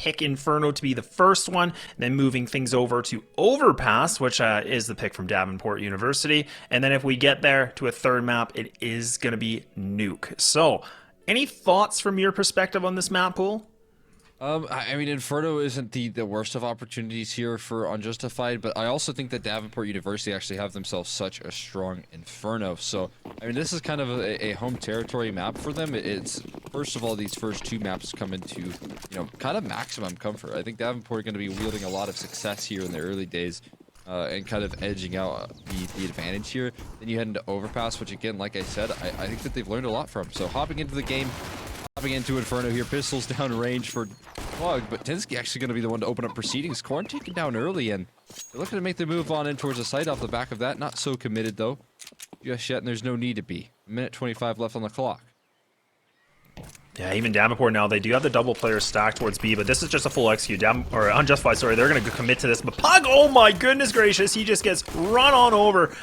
pick Inferno to be the first one, then moving things over to Overpass, which is the pick from Davenport University. And then if we get there to a third map, it is going to be Nuke. So, any thoughts from your perspective on this map pool? I mean, Inferno isn't the worst of opportunities here for Unjustified, but I also think that Davenport University actually have themselves such a strong Inferno. So, I mean, this is kind of a home territory map for them. It's, first of all, these first two maps come into, you know, kind of maximum comfort. I think Davenport are going to be wielding a lot of success here in the early days, and kind of edging out the advantage here. Then you head into Overpass, which again, like I said, I think that they've learned a lot from. So, hopping into the game, hopping into Inferno here, pistols down range for Pugg, but tENSKI actually going to be the one to open up proceedings. Corn taken down early, and they're looking to make the move on in towards the site off the back of that. Not so committed, though, just yet, and there's no need to be. A minute 25 left on the clock. Yeah, even Davenport now, they do have the double player stacked towards B, but this is just a full execute. Or Unjustified, sorry, they're going to commit to this. But Pugg, oh my goodness gracious, he just gets run on over.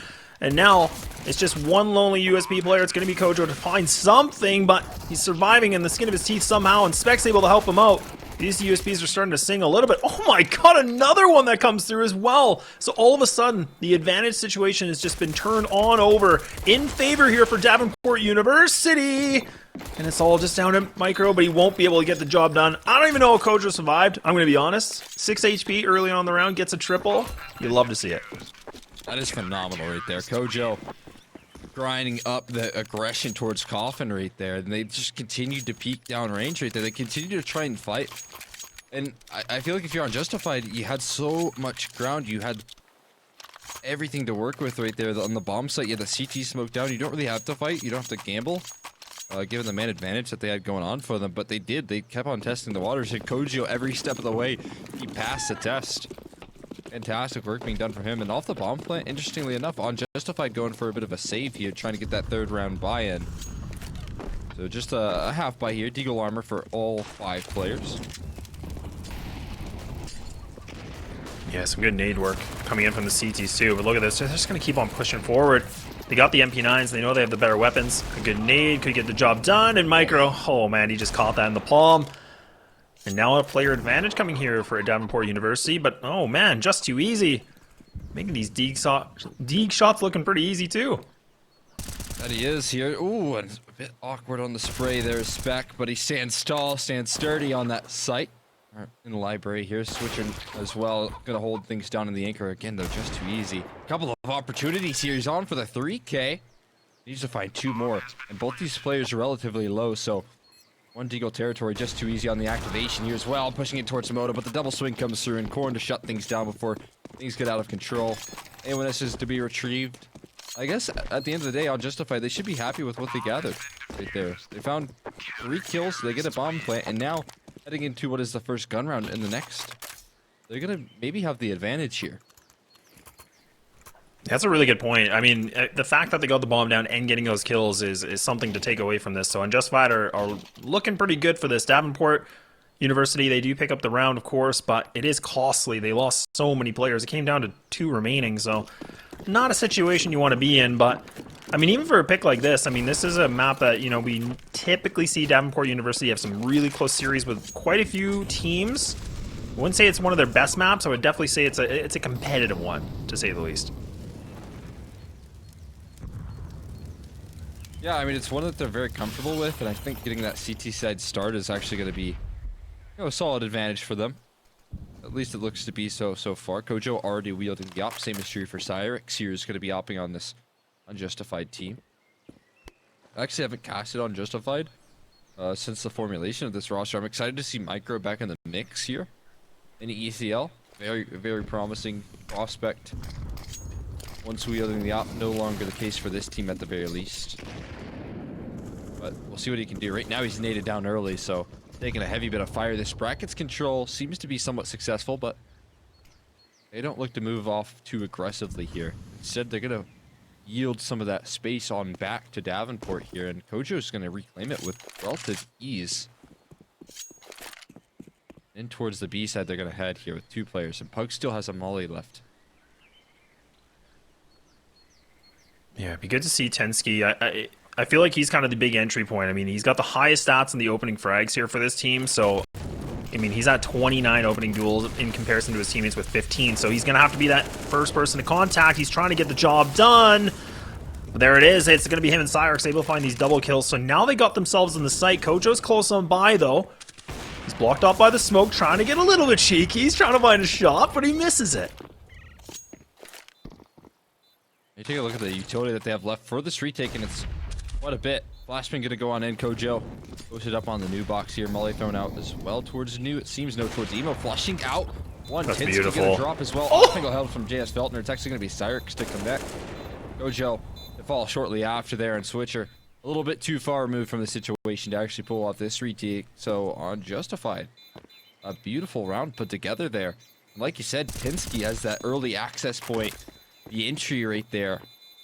And now, it's just one lonely USB player. It's going to be CoJo to find something, but he's surviving in the skin of his teeth somehow, and Spek's able to help him out. These USBs are starting to sing a little bit. Oh my god, another one that comes through as well. So all of a sudden, the advantage situation has just been turned on over in favor here for Davenport University. And it's all just down to Micro, but he won't be able to get the job done. I don't even know how CoJo survived. I'm going to be honest. 6 HP early on the round, gets a triple. You'd love to see it. That is phenomenal right there. CoJo grinding up the aggression towards Coffin right there, and they just continued to peek down range right there. They continue to try and fight. And I feel like if you're Unjustified, you had so much ground. You had everything to work with right there on the bomb site. You had the CT smoke down. You don't really have to fight. You don't have to gamble, given the man advantage that they had going on for them. But they did. They kept on testing the waters. And CoJo, every step of the way, he passed the test. Fantastic work being done for him. And off the bomb plant, interestingly enough, Unjustified going for a bit of a save here, trying to get that third round buy-in. So just a half buy here. Deagle armor for all 5 players. Yeah, some good nade work coming in from the CTs too. But look at this. They're just going to keep on pushing forward. They got the MP9s. They know they have the better weapons. A good nade could get the job done. And Micro, oh man, he just caught that in the palm. And now a player advantage coming here for Davenport University. But oh man, just too easy. Making these Deeg shots looking pretty easy too. That he is here. Ooh, and a bit awkward on the spray there, Spek, but he stands tall, stands sturdy on that site. In the library here, switching as well. Gonna hold things down in the anchor again, though, just too easy. A couple of opportunities here. He's on for the 3K. Needs to find 2 more. And both these players are relatively low, so one Deagle territory just too easy on the activation here as well. Pushing it towards Moto, but the double swing comes through, and Corn to shut things down before things get out of control. A1S is to be retrieved. I guess at the end of the day, Unjustified, they should be happy with what they gathered right there. They found 3 kills, they get a bomb plant, and now heading into what is the first gun round in the next, they're gonna maybe have the advantage here. That's a really good point. I mean, the fact that they got the bomb down and getting those kills is something to take away from this. So Unjustified are looking pretty good for this. Davenport University, they do pick up the round, of course, but it is costly. They lost so many players. It came down to 2 remaining, so not a situation you want to be in. But I mean, even for a pick like this, I mean, this is a map that, you know, we typically see Davenport University have some really close series with quite a few teams. I wouldn't say it's one of their best maps. I would definitely say it's a competitive one, to say the least. Yeah, I mean, it's one that they're very comfortable with, and I think getting that CT side start is actually going to be, you know, a solid advantage for them. At least it looks to be so far. CoJo already wielding the op. Same is true for Cyrix. Here is going to be opping on this Unjustified team. I actually haven't casted Unjustified since the formulation of this roster. I'm excited to see Micro back in the mix here in ESL. Very promising prospect. Once wielding the op, no longer the case for this team at the very least. But we'll see what he can do. Right now he's naded down early, so taking a heavy bit of fire. This bracket's control seems to be somewhat successful, but they don't look to move off too aggressively here. Instead, they're going to yield some of that space on back to Davenport here, and CoJo's going to reclaim it with relative ease. In towards the B side, they're going to head here with 2 players, and Pugg still has a molly left. Yeah, it'd be good to see tENSKI. I feel like he's kind of the big entry point. I mean, he's got the highest stats in the opening frags here for this team, so I mean, he's at 29 opening duels in comparison to his teammates with 15, so he's going to have to be that first person to contact. He's trying to get the job done. But there it is. It's going to be him and Cyrix able to find these double kills. So now they got themselves in the site. CoJo's close on by, though. He's blocked off by the smoke, trying to get a little bit cheeky. He's trying to find a shot, but he misses it. You take a look at the utility that they have left for this retake, and it's quite a bit. Flashman going to go on in. CoJo posted up on the new box here. Molly thrown out as well towards new. It seems no towards Emo. Flushing out. One. That's tENSKI beautiful. going to drop as well. Oh! Single help from jsfeltner. It's actually going to be Cyrix to connect. CoJo to fall shortly after there, and Switcher a little bit too far removed from the situation to actually pull off this retake. So Unjustified. A beautiful round put together there. And like you said, tENSKI has that early access point. The entry right there.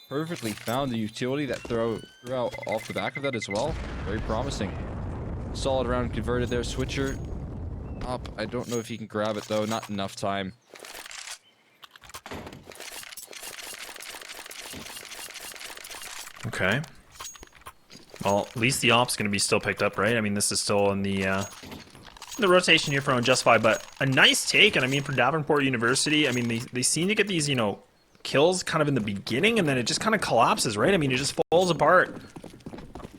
Perfectly found the utility that threw out off the back of that as well. Very promising. Solid round converted there. Switcher up. I don't know if he can grab it though. Not enough time. Okay. Well, at least the op's going to be still picked up, right? I mean, this is still in the rotation here for Unjustified, but a nice take. And I mean, for Davenport University, I mean, they seem to get these, you know, kills kind of in the beginning, and then it just kind of collapses, right? I mean, it just falls apart.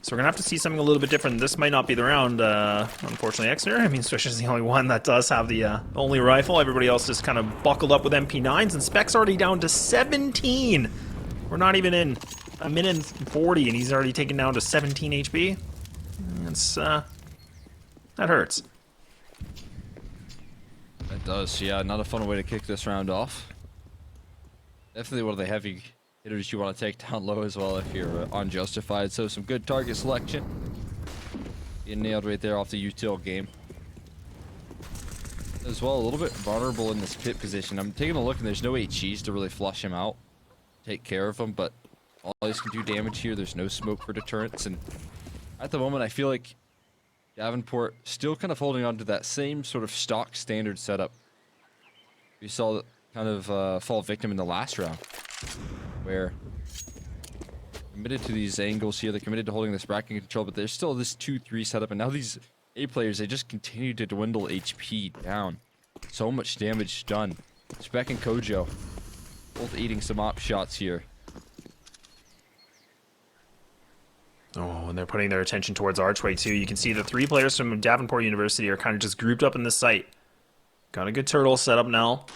So we're gonna have to see something a little bit different. This might not be the round, unfortunately, Exner. I mean, Swisher's the only one that does have the only rifle. Everybody else just kind of buckled up with MP9s, and Spek's already down to 17. We're not even in a minute and 40, and he's already taken down to 17 HP. It's, that hurts. That does, yeah. Not a fun way to kick this round off. Definitely one of the heavy hitters you want to take down low as well if you're Unjustified. So some good target selection. Getting nailed right there off the util game. As well, a little bit vulnerable in this pit position. I'm taking a look and there's no HEs to really flush him out. Take care of him, but all these can do damage here. There's no smoke for deterrence. And at the moment, I feel like Davenport still kind of holding on to that same sort of stock standard setup. We saw that kind of fall victim in the last round, where committed to these angles here, they're committed to holding this bracket control, but there's still this 2-3 setup, and now these A players, they just continue to dwindle HP down. So much damage done. Spek and CoJo both eating some op shots here. Oh, and they're putting their attention towards Archway too. You can see the 3 players from Davenport University are kind of just grouped up in this site. Got a good turtle set up now.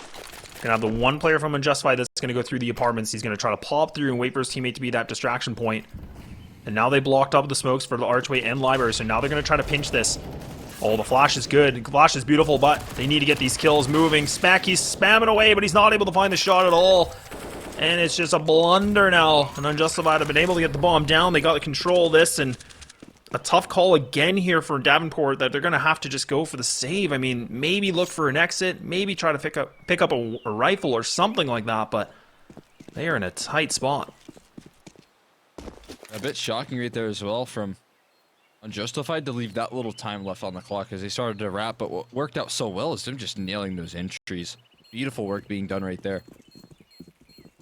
Gonna have the 1 player from Unjustified that's gonna go through the apartments. He's gonna try to pop through and wait for his teammate to be that distraction point. And now they blocked up the smokes for the Archway and Library, so now they're gonna try to pinch this. Oh, the flash is good. The flash is beautiful, but they need to get these kills moving. Spek, he's spamming away, but he's not able to find the shot at all. And it's just a blunder now. And Unjustified have been able to get the bomb down. They got to control this, and a tough call again here for Davenport that they're going to have to just go for the save. I mean, maybe look for an exit, maybe try to pick up a rifle or something like that, but they are in a tight spot. A bit shocking right there as well from Unjustified to leave that little time left on the clock as they started to wrap, but what worked out so well is them just nailing those entries. Beautiful work being done right there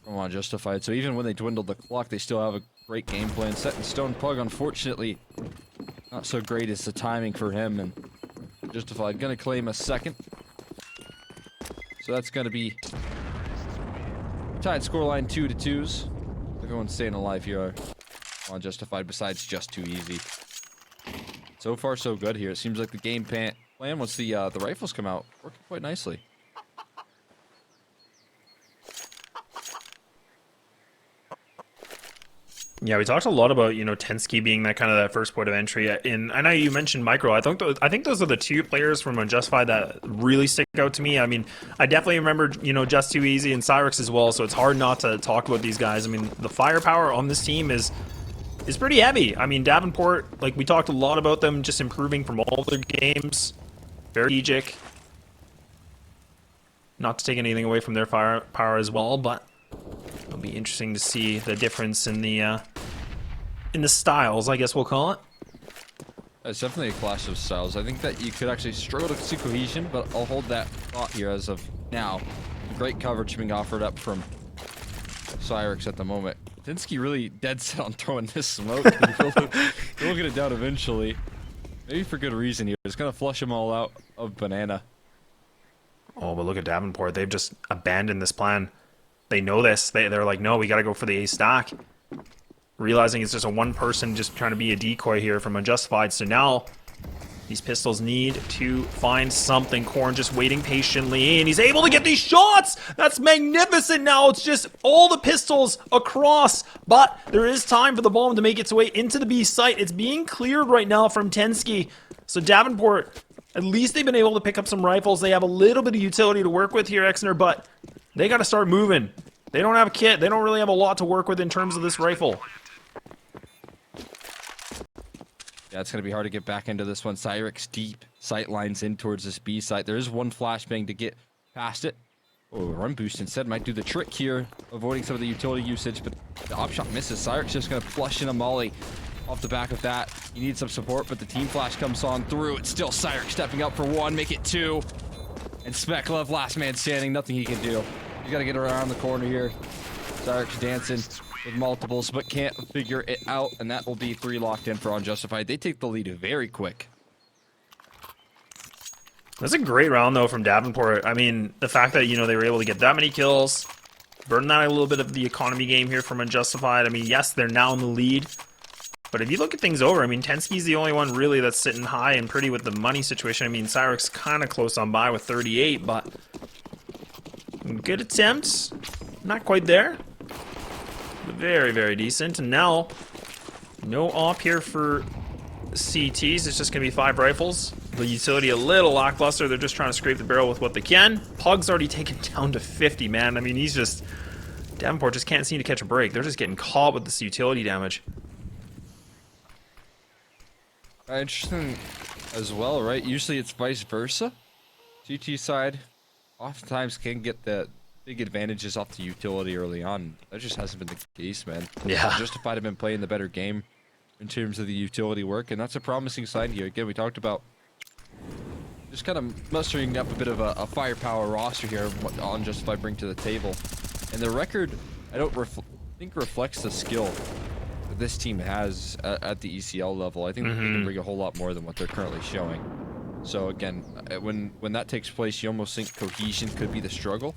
from Unjustified. So even when they dwindled the clock, they still have a great game plan set in stone. Pugg, unfortunately, not so great as the timing for him, and Unjustified gonna claim a second. So that's gonna be tied scoreline 2-2s. Everyone's staying alive here. Unjustified besides just too easy. So far so good here. It seems like the game plan once the rifles come out working quite nicely. Yeah, we talked a lot about, you know, tENSKI being that kind of that first point of entry. And I know you mentioned Micro. I think those are the 2 players from Unjustified that really stick out to me. I mean, I definitely remember, you know, Just Too Easy and Cyrix as well. So it's hard not to talk about these guys. I mean, the firepower on this team is pretty heavy. I mean, Davenport, like we talked a lot about them just improving from all their games. Very strategic. Not to take anything away from their firepower as well, but it'll be interesting to see the difference in the styles, I guess we'll call it. It's definitely a clash of styles. I think that you could actually struggle to see cohesion, but I'll hold that thought here as of now. Great coverage being offered up from Cyrix at the moment. tENSKI really dead set on throwing this smoke. He'll get it down eventually. Maybe for good reason here. It's gonna flush them all out of banana. Oh, but look at Davenport. They've just abandoned this plan. They know this. They're like, no, we got to go for the A stack. Realizing it's just a one person just trying to be a decoy here from Unjustified. So now these pistols need to find something. Corn just waiting patiently, and he's able to get these shots. That's magnificent. Now it's just all the pistols across, but there is time for the bomb to make its way into the B site. It's being cleared right now from tENSKI. So Davenport, at least they've been able to pick up some rifles. They have a little bit of utility to work with here, Exner, but they got to start moving. They don't have a kit. They don't really have a lot to work with in terms of this rifle. Yeah, it's going to be hard to get back into this one. Cyrix deep sight lines in towards this B site. There is one flashbang to get past it. Oh, run boost instead might do the trick here, avoiding some of the utility usage, but the op shot misses. Cyrix just going to flush in a molly off the back of that. You need some support, but the team flash comes on through. It's still Cyrix stepping up for one, make it two. And spek left last man standing, nothing he can do. He's got to get around the corner here. Cyrix dancing with multiples, but can't figure it out, and that will be 3 locked in for Unjustified. They take the lead very quick. That's a great round, though, from Davenport. I mean, the fact that, you know, they were able to get that many kills, burn that a little bit of the economy game here from Unjustified. I mean, yes, they're now in the lead, but if you look at things over, I mean, tENSKI's the only one really that's sitting high and pretty with the money situation. I mean, Cyrix kind of close on by with 38, but good attempts. Not quite there. But very, very decent. And now, no op here for CTs. It's just going to be 5 rifles. The utility a little lackluster. They're just trying to scrape the barrel with what they can. Pugg's already taken down to 50, man. I mean, he's just... Davenport just can't seem to catch a break. They're just getting caught with this utility damage. Interesting as well, right? Usually it's vice versa. CT side oftentimes can get the big advantages off the utility early on. That just hasn't been the case, man. Yeah. Justified have been playing the better game in terms of the utility work, and that's a promising sign here. Again, we talked about just kind of mustering up a bit of a firepower roster here, what Unjustified bring to the table. And the record, I don't think reflects the skill that this team has at the ECL level. I think they can bring a whole lot more than what they're currently showing. So again, when that takes place, you almost think cohesion could be the struggle.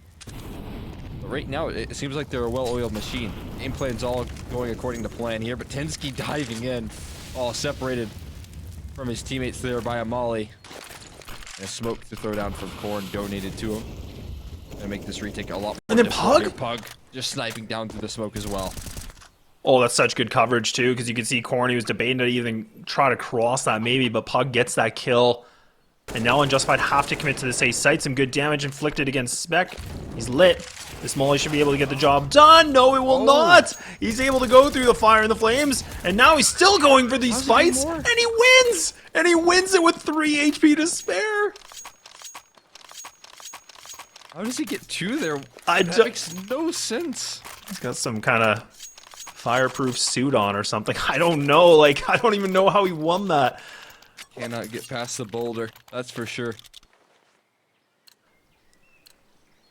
But right now, it seems like they're a well-oiled machine. Game plan's all going according to plan here, but tENSKI diving in, all separated from his teammates there by a molly. And a smoke to throw down from Corn donated to him. Gonna make this retake a lot more. And then Pugg? Pugg just sniping down through the smoke as well. Oh, that's such good coverage, too, because you can see Corn, he was debating to even try to cross that maybe, but Pugg gets that kill. And now Unjustified have to commit to this A site. Some good damage inflicted against spek. He's lit. This molly should be able to get the job done. No, it will not. He's able to go through the fire and the flames. And now he's still going for these fights. And he wins. And he wins it with 3 HP to spare. How does he get 2 there? That makes no sense. He's got some kind of fireproof suit on or something. I don't know. Like, I don't even know how he won that. Cannot get past the boulder. That's for sure.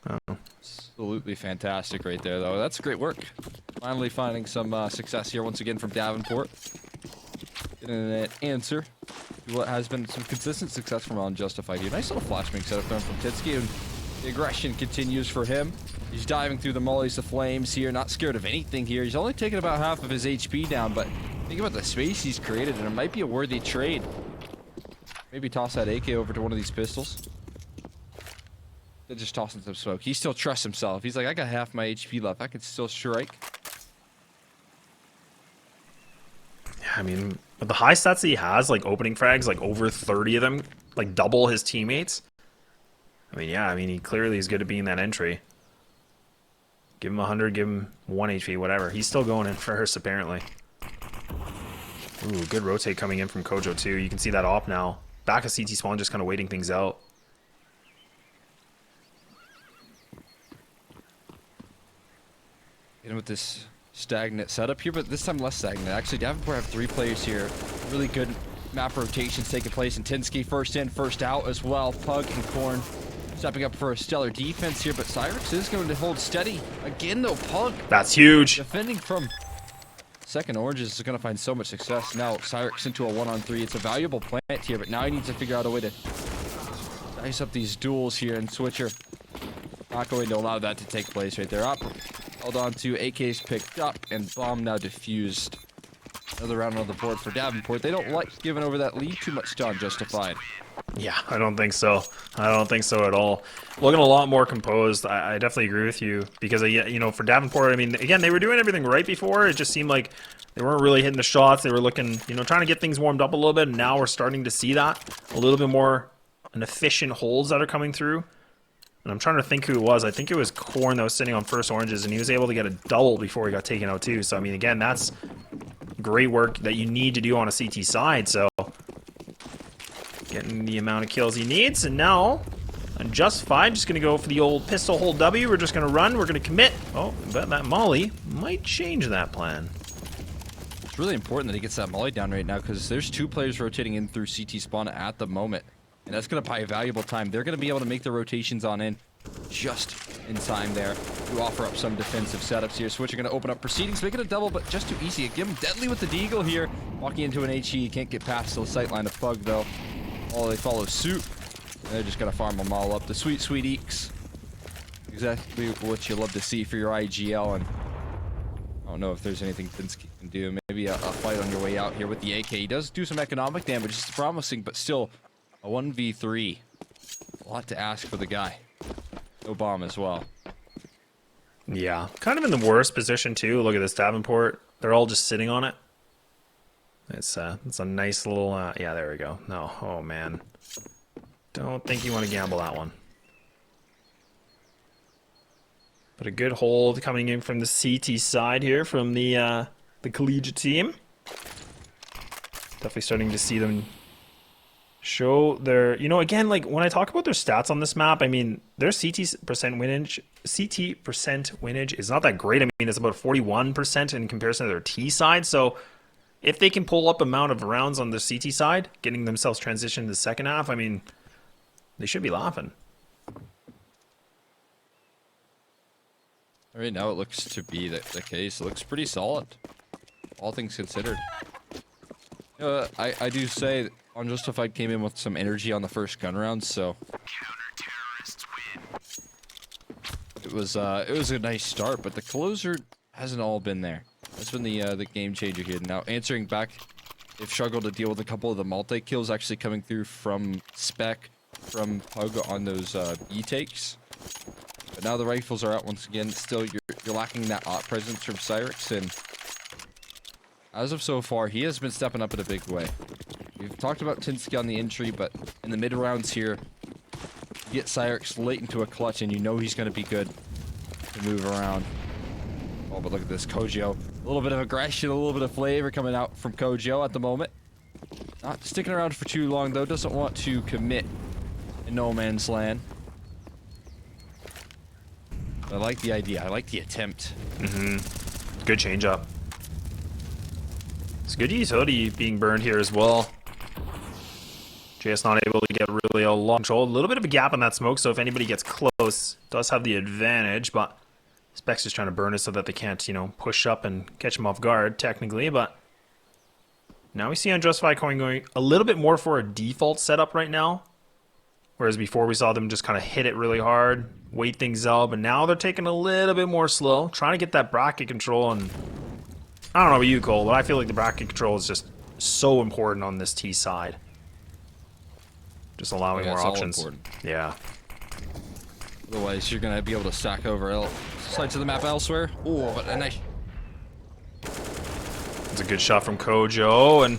Oh. Absolutely fantastic right there, though. That's great work. Finally finding some success here once again from Davenport. Getting an answer to what has been some consistent success from Unjustified here. Nice little flashbang setup there from tENSKI, and the aggression continues for him. He's diving through the mollies, the flames here, not scared of anything here. He's only taken about half of his HP down, but think about the space he's created, and it might be a worthy trade. Maybe toss that AK over to one of these pistols. They're just tossing some smoke. He still trusts himself. He's like, I got half my HP left. I can still strike. Yeah, I mean, with the high stats that he has, like opening frags, like over 30 of them, like double his teammates. I mean, yeah, I mean, he clearly is good at being that entry. Give him 100, give him 1 HP, whatever. He's still going in first, apparently. Ooh, good rotate coming in from CoJo, too. You can see that op now. Back of CT spawn, just kind of waiting things out. And with this stagnant setup here, but this time less stagnant. Actually, Davenport have 3 players here. Really good map rotations taking place, and tENSKI first in, first out as well. Pugg and Corn stepping up for a stellar defense here, but Cyrix is going to hold steady. Again, though, Pugg. That's huge. Defending from Second Oranges is going to find so much success. Now Cyrix into a 1-on-3. It's a valuable plant here, but now he needs to figure out a way to dice up these duels here, and Switcher not going to allow that to take place right there. Up, held on to, AK's picked up, and bomb now diffused. Another round on the board for Davenport. They don't like giving over that lead too much to Unjustified. Yeah, I don't think so. I don't think so at all. Looking a lot more composed. I definitely agree with you because, you know, for Davenport, I mean, again, they were doing everything right before. It just seemed like they weren't really hitting the shots. They were looking, you know, trying to get things warmed up a little bit. And now we're starting to see that a little bit more an efficient holds that are coming through. And I'm trying to think who it was. I think it was Korn that was sitting on first Oranges, and he was able to get a double before he got taken out too. So, I mean, again, that's great work that you need to do on a CT side. So, getting the amount of kills he needs. And now, Unjustified, just going to go for the old pistol hold W. We're just going to run. We're going to commit. Oh, but that Molly might change that plan. It's really important that he gets that Molly down right now because there's 2 players rotating in through CT spawn at the moment. And that's going to buy valuable time. They're going to be able to make the rotations on in just in time there to offer up some defensive setups here. Switch are going to open up proceedings, make it a double, but just too easy. Give him deadly with the deagle here. Walking into an HE, can't get past the sight line of Pugg though. Oh, they follow suit. And they're just going to farm them all up. The sweet, sweet eeks. Exactly what you love to see for your IGL. And I don't know if there's anything tENSKI can do. Maybe a fight on your way out here with the AK. He does do some economic damage. It's promising, but still a 1v3. A lot to ask for the guy. No bomb as well. Yeah, kind of in the worst position too. Look at this Davenport. They're all just sitting on it. It's a nice little, yeah, there we go. No, oh man. Don't think you want to gamble that one. But a good hold coming in from the CT side here from the collegiate team. Definitely starting to see them show their, you know, again, like when I talk about their stats on this map, I mean, their CT percent winnage is not that great. I mean, it's about 41% in comparison to their T side. So if they can pull up amount of rounds on the CT side, getting themselves transitioned to the second half, I mean, they should be laughing. Right now it looks to be the case. It looks pretty solid, all things considered. I do say Unjustified came in with some energy on the first gun round, so it was a nice start, but the closer hasn't all been there. That's been the game changer here. Now answering back, they've struggled to deal with a couple of the multi-kills actually coming through from spek, from Pugg on those B takes. But now the rifles are out once again. Still, you're lacking that op presence from Cyrix, and as of so far, he has been stepping up in a big way. We've talked about tENSKI on the entry, but in the mid rounds here, you get Cyrix late into a clutch, and you know he's going to be good to move around. Oh, but look at this, CoJo. A little bit of aggression, a little bit of flavor coming out from CoJo at the moment. Not sticking around for too long, though. Doesn't want to commit in no man's land. I like the idea. I like the attempt. Good change up. It's good utility being burned here as well. JS not able to get really a long control. A little bit of a gap in that smoke, so if anybody gets close, does have the advantage, but Spek's just trying to burn it so that they can't, you know, push up and catch him off guard, technically, but now we see Unjustified going a little bit more for a default setup right now, whereas before we saw them just kind of hit it really hard, wait things out, but now they're taking a little bit more slow, trying to get that bracket control, and I don't know about you, Cole, but I feel like the bracket control is just so important on this T side. Just allowing more options. Yeah. Otherwise, you're going to be able to stack over sides of the map elsewhere. Oh, but a nice... It's a good shot from CoJo, and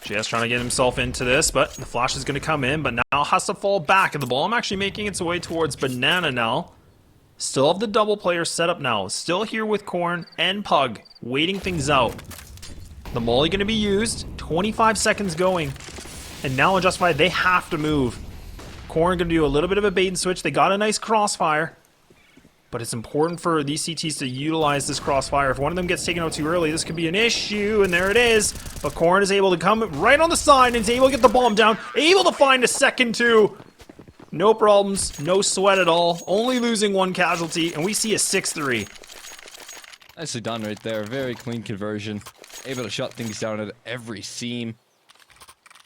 JS trying to get himself into this, but the flash is going to come in, but now has to fall back, and the bomb actually making its way towards Banana now. Still have the double player set up now. Still here with Korn and Pugg, waiting things out. The molly going to be used. 25 seconds going. And now Unjustified, they have to move. Korn going to do a little bit of a bait and switch. They got a nice crossfire. But it's important for these CTs to utilize this crossfire. If one of them gets taken out too early, this could be an issue. And there it is. But Korn is able to come right on the side and is able to get the bomb down. Able to find a second too. No problems, no sweat at all, only losing one casualty, and we see a 6-3. Nicely done right there. Very clean conversion. Able to shut things down at every seam.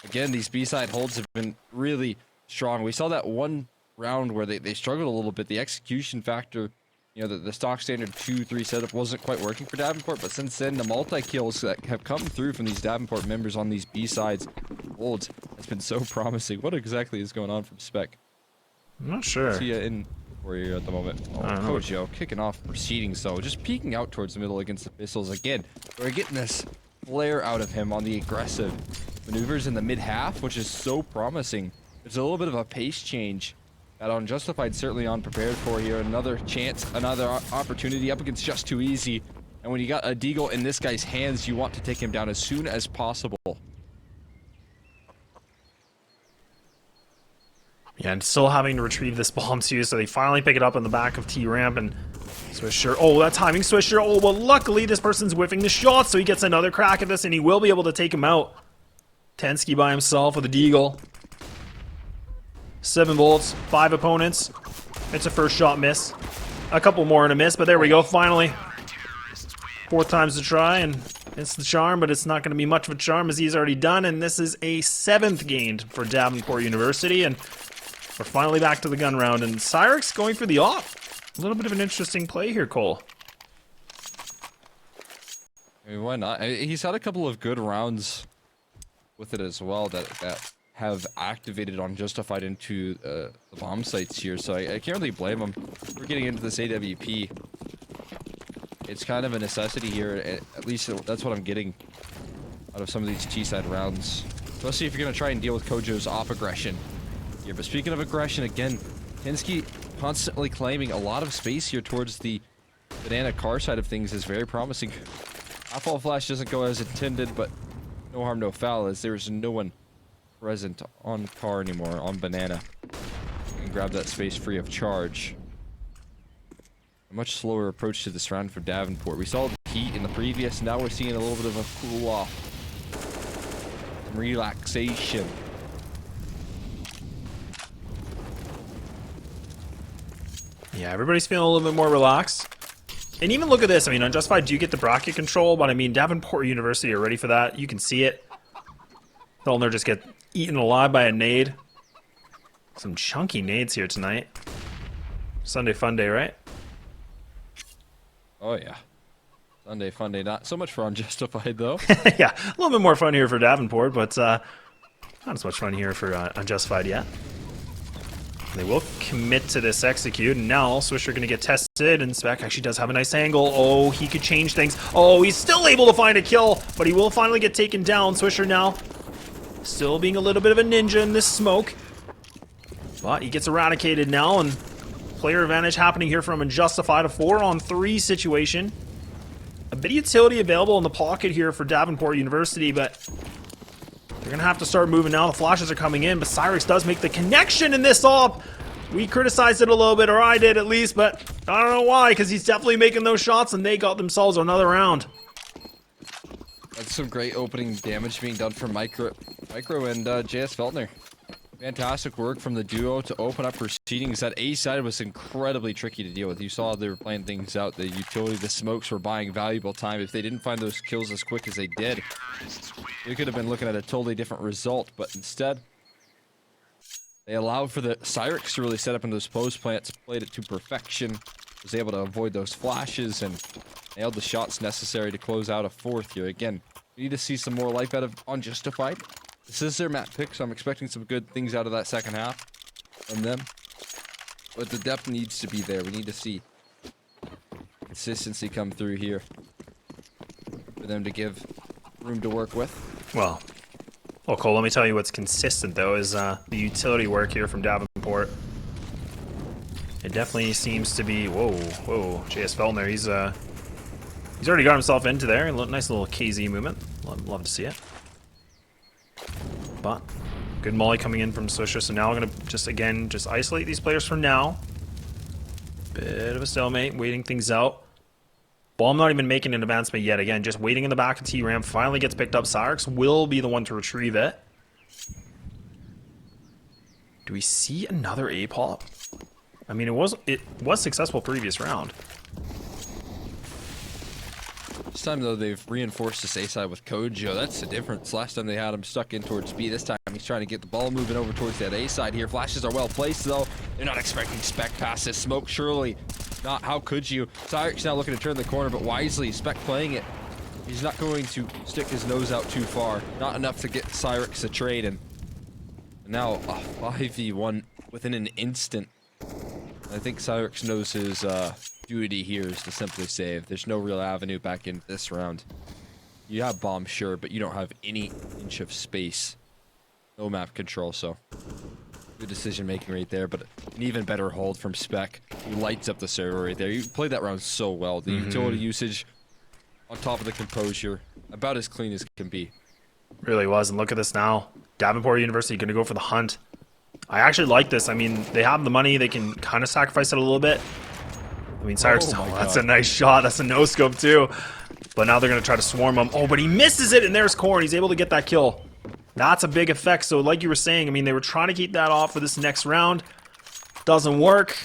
Again, these B-side holds have been really strong. We saw that one round where they struggled a little bit. The execution factor, you know, the stock standard 2-3 setup wasn't quite working for Davenport, but since then, the multi-kills that have come through from these Davenport members on these B-sides holds has been so promising. What exactly is going on from Spek? I'm not sure. See ya in for you at the moment. Oh, CoJo kicking off proceedings though, just peeking out towards the middle against the pistols again. We're getting this flare out of him on the aggressive maneuvers in the mid half, which is so promising. There's a little bit of a pace change that Unjustified certainly unprepared for here. Another chance, another opportunity up against Just Too Easy. And when you got a deagle in this guy's hands, you want to take him down as soon as possible. Yeah, and still having to retrieve this bomb too, so they finally pick it up on the back of T-Ramp, and Swisher, oh, that timing Swisher, oh, well, luckily this person's whiffing the shot, so he gets another crack at this, and he will be able to take him out. tENSKI by himself with a deagle. 7 bullets, 5 opponents. It's a first shot miss. A couple more and a miss, but there we go, finally. 4th time's the try, and it's the charm, but it's not going to be much of a charm as he's already done, and this is a 7th gained for Davenport University, and we're finally back to the gun round, and Cyrix going for the off. A little bit of an interesting play here, Cole. I mean, why not? He's had a couple of good rounds with it as well that have activated Unjustified into the bomb sites here, so I can't really blame him for getting into this AWP. It's kind of a necessity here, at least that's what I'm getting out of some of these T-side rounds. Especially if you're going to try and deal with CoJo's off aggression here. But speaking of aggression, again, tENSKI constantly claiming a lot of space here towards the banana car side of things is very promising. Half-wall flash doesn't go as intended, but no harm, no foul, as there's no one present on car anymore, on banana. You can grab that space free of charge. A much slower approach to this round for Davenport. We saw the heat in the previous, now we're seeing a little bit of a cool off. Some relaxation. Yeah, everybody's feeling a little bit more relaxed. And even look at this, I mean, Unjustified do get the bracket control, but I mean, Davenport University are ready for that. You can see it. Feltner just get eaten alive by a nade. Some chunky nades here tonight. Sunday fun day, right? Oh yeah. Sunday fun day. Not so much for Unjustified though. Yeah, a little bit more fun here for Davenport, but not as much fun here for Unjustified yet. They will commit to this execute, and now Swisher going to get tested, and Spek actually does have a nice angle. Oh, he could change things. Oh, he's still able to find a kill, but he will finally get taken down. Swisher now still being a little bit of a ninja in this smoke, but he gets eradicated now, and player advantage happening here from Unjustified. A 4-on-3 situation. A bit of utility available in the pocket here for Davenport University, but they're gonna have to start moving now. The flashes are coming in, but Cyrix does make the connection in this op. We criticized it a little bit, or I did at least, but I don't know why, because he's definitely making those shots, and they got themselves another round. That's some great opening damage being done from Micro and jsfeltner. Fantastic work from the duo to open up proceedings. That A side was incredibly tricky to deal with. You saw they were playing things out. The utility, the smokes were buying valuable time. If they didn't find those kills as quick as they did, we could have been looking at a totally different result. But instead, they allowed for the Cyrix to really set up in those post plants, played it to perfection, was able to avoid those flashes, and nailed the shots necessary to close out a 4th here. Again, we need to see some more life out of Unjustified. This is their map pick, so I'm expecting some good things out of that second half from them. But the depth needs to be there. We need to see consistency come through here for them to give room to work with. Well, Cole, let me tell you what's consistent, though, is the utility work here from Davenport. It definitely seems to be... Whoa, jsfeltner, he's already got himself into there. Nice little KZ movement. Love to see it. But good molly coming in from Swisher, so now we're going to just isolate these players for now. Bit of a stalemate, waiting things out. Bomb not even making an advancement yet. Again, just waiting in the back of T-Ramp. Finally gets picked up. Cyrix will be the one to retrieve it. Do we see another A-pop? I mean, it was successful previous round. This time, though, they've reinforced this A side with CoJo. That's the difference. Last time they had him stuck in towards B. This time, he's trying to get the ball moving over towards that A side here. Flashes are well placed, though. They're not expecting spek past this smoke, surely. Not, how could you? Cyrix now looking to turn the corner, but wisely, spek playing it. He's not going to stick his nose out too far. Not enough to get Cyrix a trade, and now a 5v1 within an instant. I think Cyrix knows his duty here is to simply save. There's no real avenue back in this round. You have bomb, sure, but you don't have any inch of space. No map control, so good decision making right there, but an even better hold from spek. He lights up the server right there. You played that round so well. The utility usage on top of the composure, about as clean as can be. Really was, and look at this now. Davenport University going to go for the hunt. I actually like this. I mean, they have the money. They can kind of sacrifice it a little bit. I mean, Cyrix, Oh my that's God. a nice shot. That's a no-scope, too. But now they're going to try to swarm him. Oh, but he misses it, and there's Corn. He's able to get that kill. That's a big effect. So, like you were saying, I mean, they were trying to keep that off for this next round. Doesn't work.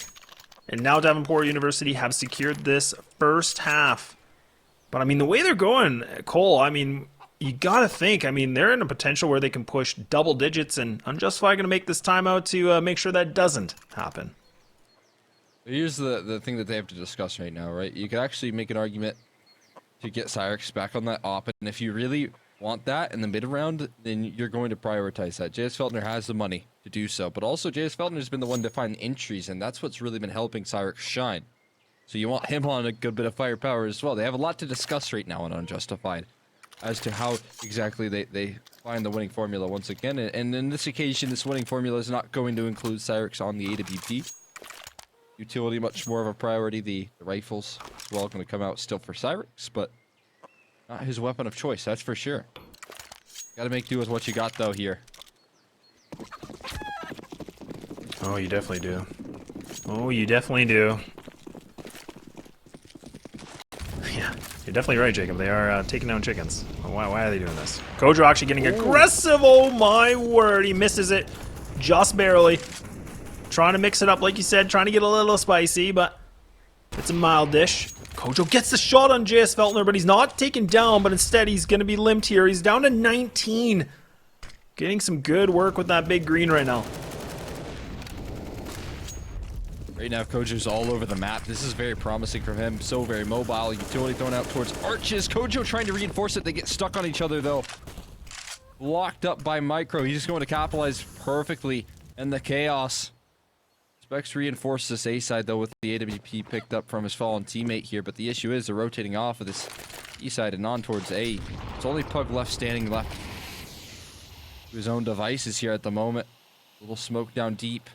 And now Davenport University have secured this first half. But, I mean, the way they're going, Cole, I mean, you got to think, I mean, they're in a potential where they can push double digits, and Unjustified going to make this timeout to make sure that doesn't happen. Here's the thing that they have to discuss right now, right? You could actually make an argument to get Cyrix back on that op, and if you really want that in the mid round, then you're going to prioritize that. jsfeltner has the money to do so, but also jsfeltner has been the one to find entries, and that's what's really been helping Cyrix shine. So you want him on a good bit of firepower as well. They have a lot to discuss right now on Unjustified as to how exactly they find the winning formula once again, and in this occasion, this winning formula is not going to include Cyrix on the AWP. Utility much more of a priority. The rifles as well going to come out still for Cyrix, but not his weapon of choice, that's for sure. Gotta make do with what you got though here. Oh, you definitely do. Oh, you definitely do. Yeah, you're definitely right, Jacob. They are taking down chickens. Why are they doing this? CoJo actually getting aggressive. Oh my word, he misses it just barely. Trying to mix it up, like you said, trying to get a little spicy, but it's a mild dish. CoJo gets the shot on jsfeltner, but he's not taken down, but instead he's going to be limped here. He's down to 19. Getting some good work with that big green right now. Right now, CoJo's all over the map. This is very promising from him. So very mobile. Utility thrown out towards arches. CoJo trying to reinforce it. They get stuck on each other, though. Locked up by Micro. He's just going to capitalize perfectly in the chaos. Specs reinforced this A side, though, with the AWP picked up from his fallen teammate here. But the issue is they're rotating off of this E side and on towards A. It's only Pugg left standing left to his own devices here at the moment. A little smoke down deep.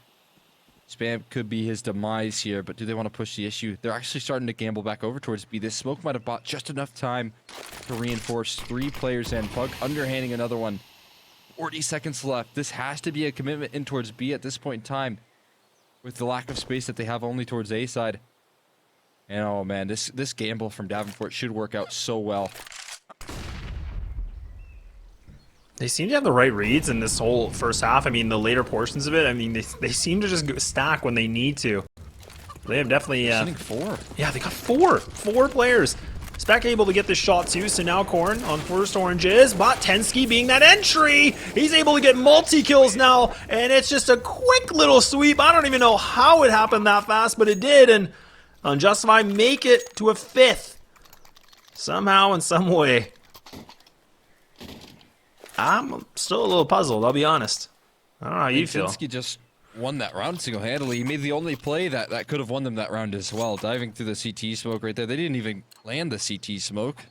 Spam could be his demise here, but do they want to push the issue? They're actually starting to gamble back over towards B. This smoke might have bought just enough time to reinforce 3 players and Pugg underhanding another one. 40 seconds left. This has to be a commitment in towards B at this point in time, with the lack of space that they have only towards A side. And oh man, this gamble from Davenport should work out so well. They seem to have the right reads in this whole first half. I mean, the later portions of it, I mean, they seem to just stack when they need to. They have definitely... Sending 4. Yeah, they got 4 players. Spek able to get this shot too, so now Corn on first oranges, but tENSKI being that entry, he's able to get multi-kills now, and it's just a quick little sweep. I don't even know how it happened that fast, but it did, and Unjustified make it to a 5th. Somehow, in some way. I'm still a little puzzled, I'll be honest. I don't know how you feel. tENSKI just won that round single-handedly. He made the only play that could have won them that round as well, diving through the CT smoke right there. They didn't even land the CT smoke.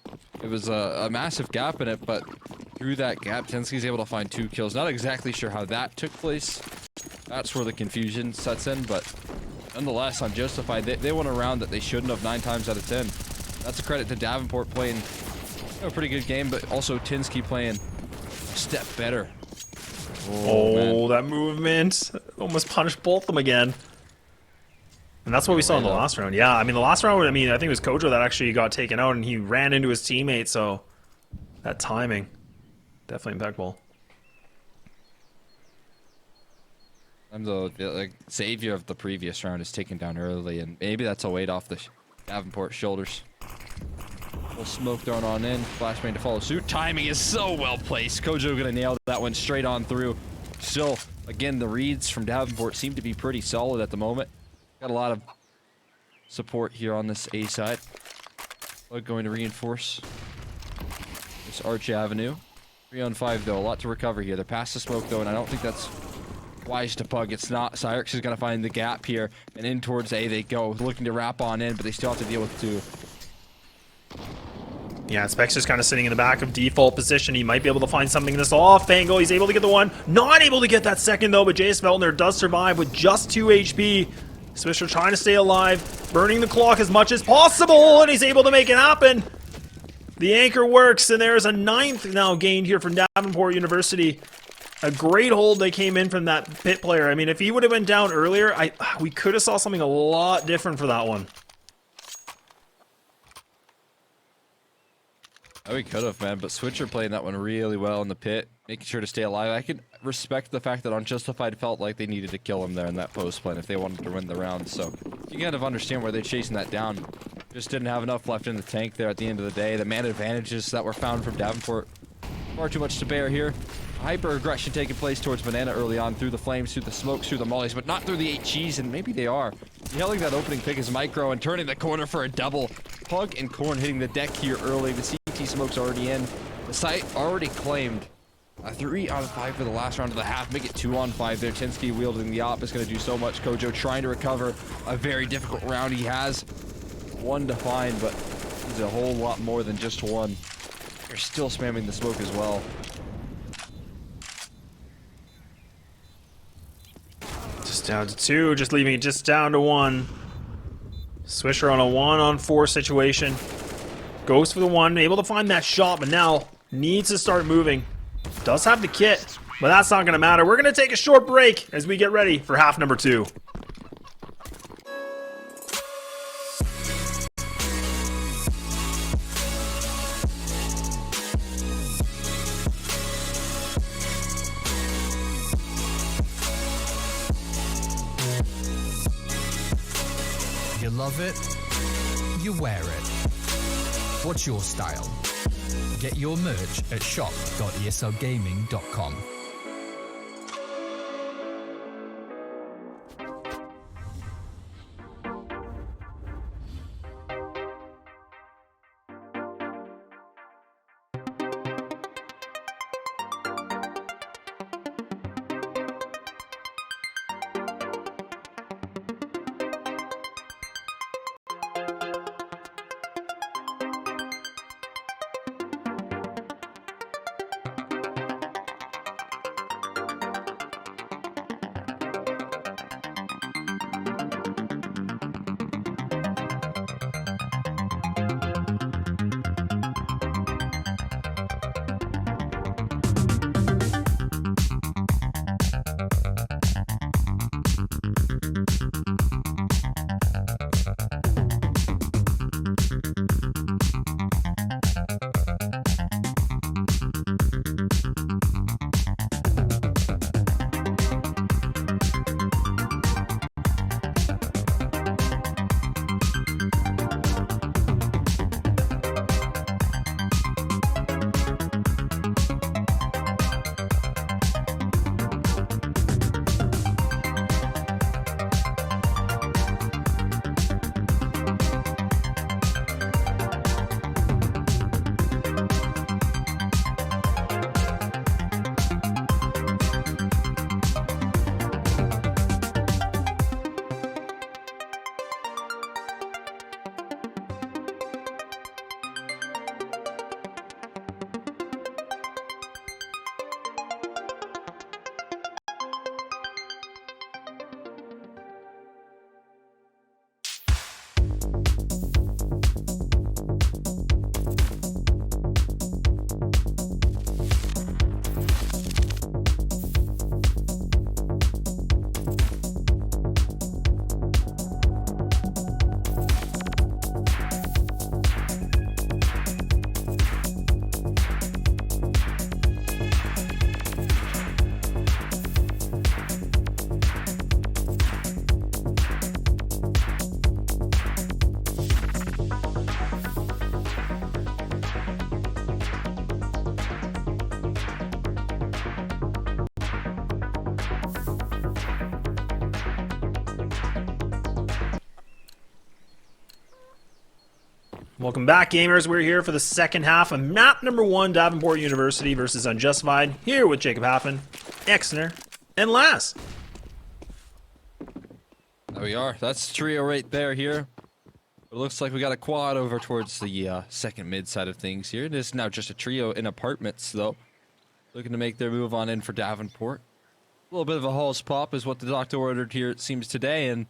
It was a massive gap in it, but through that gap, tENSKI's able to find 2 kills. Not exactly sure how that took place. That's where the confusion sets in, but nonetheless, Unjustified, they won a round that they shouldn't have 9 times out of 10. That's a credit to Davenport playing a pretty good game, but also tENSKI playing a step better. Oh, that movement almost punished both of them again. And that's what we saw in the last round. Yeah, I mean, the last round, I mean, I think it was CoJo that actually got taken out, and he ran into his teammate, so that timing, definitely impeccable. I'm the savior of the previous round is taken down early, and maybe that's a weight off the Davenport shoulders. Little smoke thrown on in. Flashbang to follow suit. Timing is so well placed. CoJo gonna nail that one straight on through. Still, again, the reads from Davenport seem to be pretty solid at the moment. Got a lot of support here on this A side. Pugg going to reinforce this Arch Avenue. 3 on 5 though, a lot to recover here. They're past the smoke though, and I don't think that's wise to Pugg. It's not. Cyrix is gonna find the gap here, and in towards A they go, looking to wrap on in, but they still have to deal with 2. Yeah, Spek's just kind of sitting in the back of default position. He might be able to find something in this off angle. He's able to get the one. Not able to get that second, though, but jsfeltner does survive with just 2 HP. Swisher trying to stay alive, burning the clock as much as possible, and he's able to make it happen. The anchor works, and there's a 9th now gained here from Davenport University. A great hold they came in from that pit player. I mean, if he would have went down earlier, we could have saw something a lot different for that one. Oh, we could have, man, but Switcher playing that one really well in the pit, making sure to stay alive. I can respect the fact that Unjustified felt like they needed to kill him there in that post plan if they wanted to win the round, so you kind of understand where they're chasing that down. Just didn't have enough left in the tank there at the end of the day. The man advantages that were found from Davenport, far too much to bear here. Hyper aggression taking place towards Banana early on, through the flames, through the smokes, through the mollies, but not through the HGs, and maybe they are. Nailing that opening pick is Micro and turning the corner for a double. Pugg and Corn hitting the deck here early. The CT smoke's already in. The site already claimed. 3 on 5 for the last round of the half. Make it 2 on 5 there. tENSKI wielding the op is going to do so much. CoJo trying to recover a very difficult round. He has 1 to find, but he's a whole lot more than just 1. They're still spamming the smoke as well. Just down to 2, just leaving it just down to 1. Swisher on a 1 on 4 situation. Goes for the 1, able to find that shot, but now needs to start moving. Does have the kit, but that's not going to matter. We're going to take a short break as we get ready for half number 2. You love it, you wear it. What's your style? Get your merch at shop.eslgaming.com. Welcome back, gamers. We're here for the second half of map number 1, Davenport University versus Unjustified. Here with Jacob Haffen, Exner, and Lass. There we are. That's trio right there here. It looks like we got a quad over towards the second mid side of things here. It is now just a trio in apartments, though. Looking to make their move on in for Davenport. A little bit of a Halls pop is what the doctor ordered here, it seems, today, and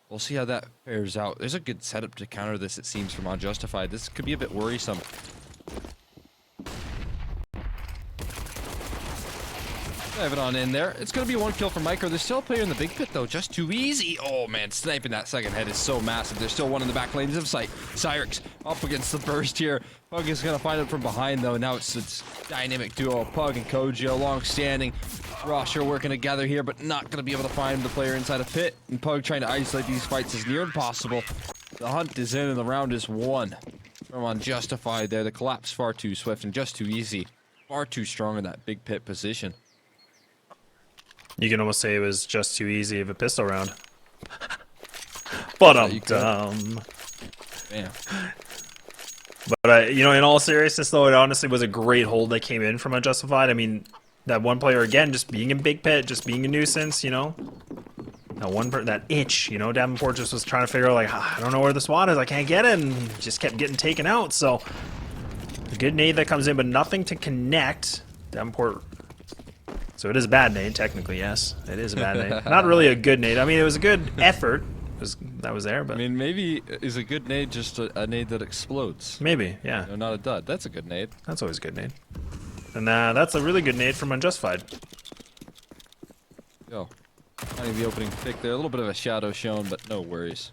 we'll see how that fares out. There's a good setup to counter this, it seems, from Unjustified. This could be a bit worrisome. Dive it on in there. It's going to be one kill for Micro. There's still a player in the big pit, though. Just too easy. Oh, man. Sniping that second head is so massive. There's still one in the back lanes of sight. Cyrix up against the burst here. Pugg is going to find it from behind, though. Now it's dynamic duo. Pugg and CoJo, long-standing. Rosh are working together here, but not going to be able to find the player inside a pit. And Pugg trying to isolate these fights is near impossible. The hunt is in, and the round is won. From Unjustified there. The collapse far too swift and just too easy. Far too strong in that big pit position. You can almost say it was just too easy of a pistol round. But Damn. But you know, in all seriousness, though, it honestly was a great hold that came in from Unjustified. I mean, that one player again, just being in big pit, just being a nuisance, you know. That itch, you know, Davenport just was trying to figure out, like, I don't know where the SWAT is, I can't get it, and he just kept getting taken out. So a good nade that comes in, but nothing to connect. Davenport. So it is a bad nade, technically, yes. It is a bad nade. Not really a good nade. I mean, it was a good effort. That was there, but... I mean, maybe is a good nade just a nade that explodes? Maybe, yeah. No, not a dud. That's a good nade. That's always a good nade. And that's a really good nade from Unjustified. Yo. Finding the opening pick there. A little bit of a shadow shown, but no worries.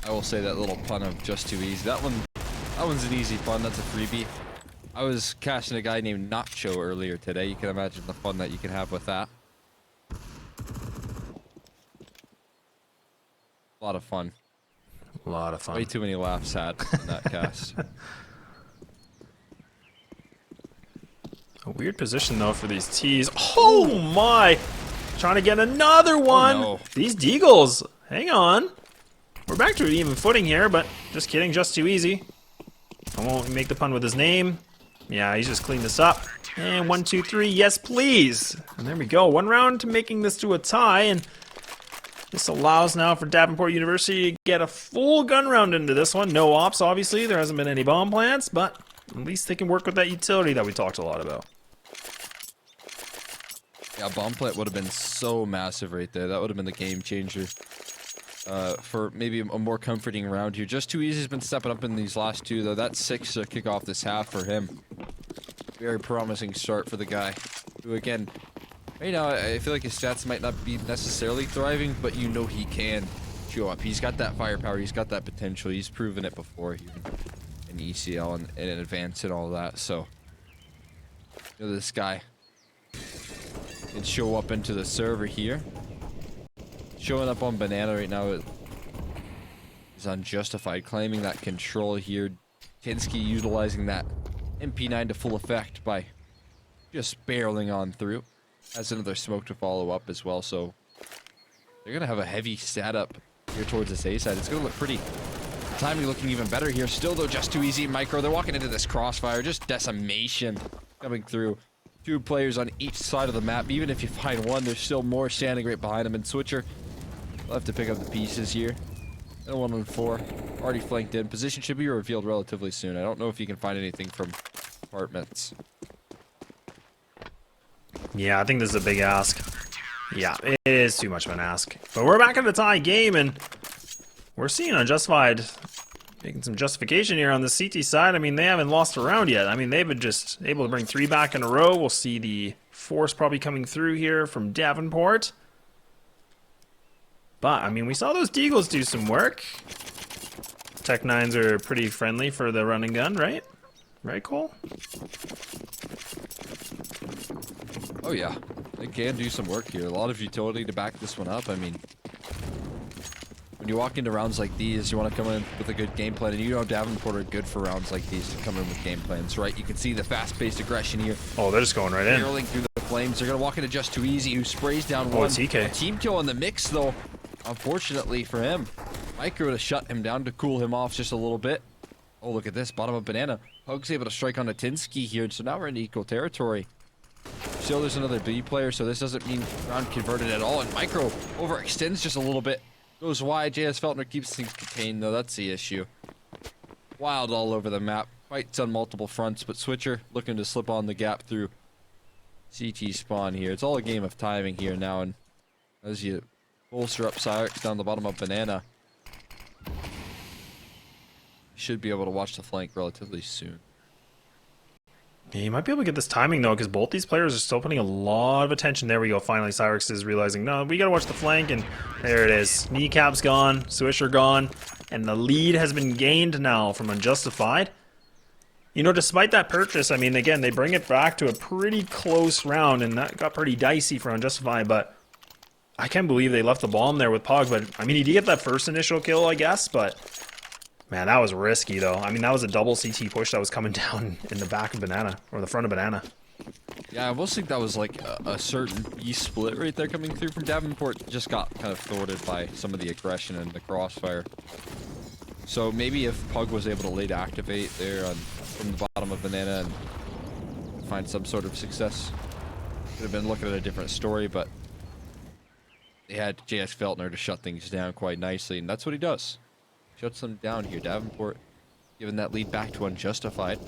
I will say that little pun of just too easy. That one's an easy pun. That's a freebie. I was casting a guy named Nacho earlier today. You can imagine the fun that you can have with that. A lot of fun. A lot of fun. Way too many laughs had in that cast. A weird position, though, for these T's. Oh, my! Trying to get another one! Oh, no. These Deagles! Hang on. We're back to an even footing here, but just kidding, just too easy. I won't make the pun with his name. Yeah, he's just cleaned this up. And 1, 2, 3, yes please. And there we go. One round to making this to a tie, and this allows now for Davenport University to get a full gun round into this one. No ops, obviously. There hasn't been any bomb plants, but at least they can work with that utility that we talked a lot about. Yeah, bomb plant would have been so massive right there. That would have been the game changer. For maybe a more comforting round here. Just too easy has been stepping up in these last two, though. That's 6 to kick off this half for him. Very promising start for the guy. Who, again, right now, I feel like his stats might not be necessarily thriving, but you know he can show up. He's got that firepower. He's got that potential. He's proven it before here in ECL and in advance and all that. So, you know, this guy can show up into the server here. Showing up on Banana right now is Unjustified, claiming that control here. tENSKI utilizing that MP9 to full effect by just barreling on through. Has another smoke to follow up as well, so they're going to have a heavy stat up here towards this A side. It's going to look pretty. Timing looking even better here. Still, though, just too easy. Micro, they're walking into this crossfire. Just decimation coming through. 2 players on each side of the map. Even if you find one, there's still more standing right behind them. And Switcher will have to pick up the pieces here. And a 1-on-4. Already flanked in. Position should be revealed relatively soon. I don't know if you can find anything from apartments. Yeah, I think this is a big ask. Yeah, it is too much of an ask. But we're back in the tie game, and we're seeing Unjustified making some justification here on the CT side. I mean, they haven't lost a round yet. I mean, they've been just able to bring 3 back in a row. We'll see the force probably coming through here from Davenport. But, I mean, we saw those Deagles do some work. Tech 9s are pretty friendly for the run and gun, right? Right, Cole? Oh, yeah. They can do some work here. A lot of utility to back this one up. I mean, when you walk into rounds like these, you want to come in with a good game plan, and you know Davenport are good for rounds like these to come in with game plans, right? You can see the fast-paced aggression here. Oh, they're just going right in. Barreling through the flames. They're going to walk into just too easy, who sprays down one. It's EK. A team kill in the mix, though, unfortunately for him. Micro to shut him down to cool him off just a little bit. Oh, look at this. Bottom of banana. Pugg's able to strike on a tENSKI here, so now we're in equal territory. Still, there's another B player, so this doesn't mean round converted at all. And Micro overextends just a little bit. Goes wide. jsfeltner keeps things contained, though. That's the issue. Wild all over the map. Fights on multiple fronts, but Switcher looking to slip on the gap through CT spawn here. It's all a game of timing here now, and as you bolster up Cyrix down the bottom of banana, you should be able to watch the flank relatively soon. Yeah, you might be able to get this timing though, because both these players are still putting a lot of attention. There we go. Finally, Cyrix is realizing, no, we gotta watch the flank, and there it is. Kneecap's gone, Swisher gone, and the lead has been gained now from Unjustified. You know, despite that purchase, I mean, again, they bring it back to a pretty close round, and that got pretty dicey for Unjustified, but I can't believe they left the bomb there with Pugg. But I mean, he did get that first initial kill, I guess, but man, that was risky though. I mean, that was a double CT push that was coming down in the back of banana, or the front of banana. Yeah, I almost think that was like a certain B split right there coming through from Davenport. Just got kind of thwarted by some of the aggression and the crossfire. So maybe if Pugg was able to late activate there from the bottom of banana and find some sort of success, could have been looking at a different story, but they had jsfeltner to shut things down quite nicely, and that's what he does. Shuts them down here. Davenport giving that lead back to Unjustified.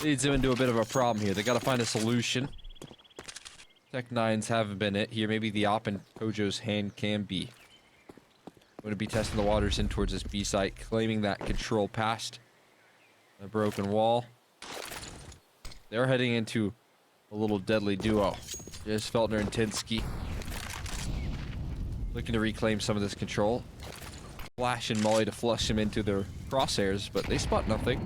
Leads them into a bit of a problem here. They got to find a solution. Tech9s haven't been it here. Maybe the op in CoJo's hand can be. Going to be testing the waters in towards this B site, claiming that control past a broken wall. They're heading into a little deadly duo. jsfeltner and tENSKI looking to reclaim some of this control. Flash and Molly to flush him into their crosshairs, but they spot nothing.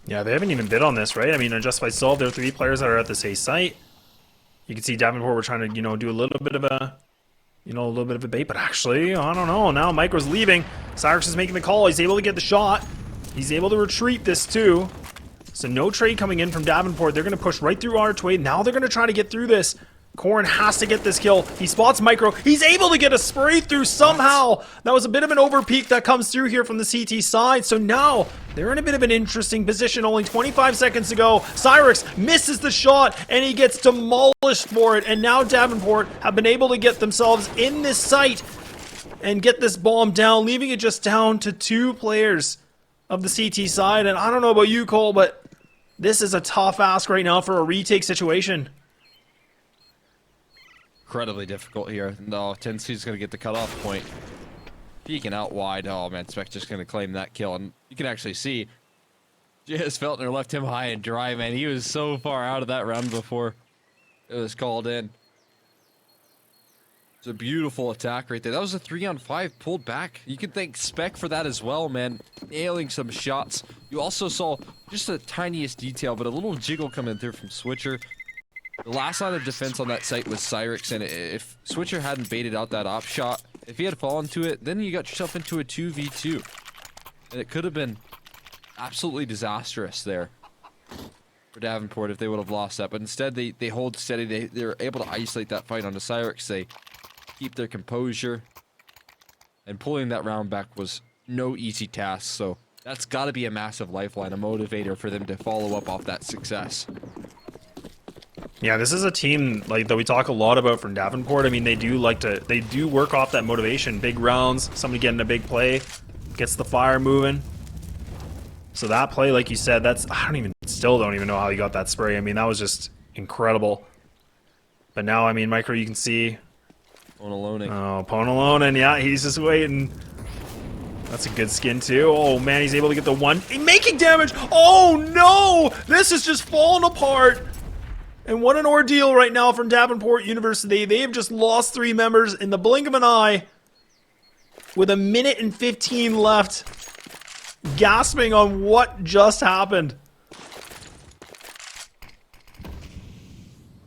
Yeah, they haven't even bid on this, right? I mean, Unjustified still have their 3 players that are at this A site. You can see Davenport were trying to, you know, do a little bit of a, bait, but actually, I don't know. Now Micro's leaving. Cyrix is making the call. He's able to get the shot. He's able to retreat this too. So no trade coming in from Davenport. They're going to push right through Archway. Now they're going to try to get through this. Corrin has to get this kill. He spots Micro. He's able to get a spray through somehow. That was a bit of an overpeak that comes through here from the CT side. So now they're in a bit of an interesting position. Only 25 seconds to go. Cyrix misses the shot and he gets demolished for it. And now Davenport have been able to get themselves in this site and get this bomb down, leaving it just down to 2 players of the CT side. And I don't know about you, Cole, but this is a tough ask right now for a retake situation. Incredibly difficult here. No, tENSKI's going to get the cutoff point. Peeking out wide. Oh man, Spek just going to claim that kill. And you can actually see jsfeltner left him high and dry, man. He was so far out of that round before it was called in. It's a beautiful attack right there. That was a 3-on-5 pulled back. You can thank Spek for that as well, man. Nailing some shots. You also saw just the tiniest detail, but a little jiggle coming through from Switcher. The last line of defense on that site was Cyrix, and if Switcher hadn't baited out that op shot, if he had fallen to it, then you got yourself into a 2v2. And it could have been absolutely disastrous there for Davenport if they would have lost that. But instead, they hold steady. They're able to isolate that fight onto Cyrix. They keep their composure. And pulling that round back was no easy task. So that's got to be a massive lifeline, a motivator for them to follow up off that success. Yeah, this is a team like that we talk a lot about from Davenport. I mean, they do work off that motivation. Big rounds, somebody getting a big play, gets the fire moving. So that play, like you said, still don't even know how he got that spray. I mean, that was just incredible. But now, I mean, Micro, you can see. Ponaloning, yeah, he's just waiting. That's a good skin too. Oh man, he's able to get the one. Making damage! Oh no! This is just falling apart! And what an ordeal right now from Davenport University. They have just lost 3 members in the blink of an eye. With 1:15 minutes left. Gasping on what just happened.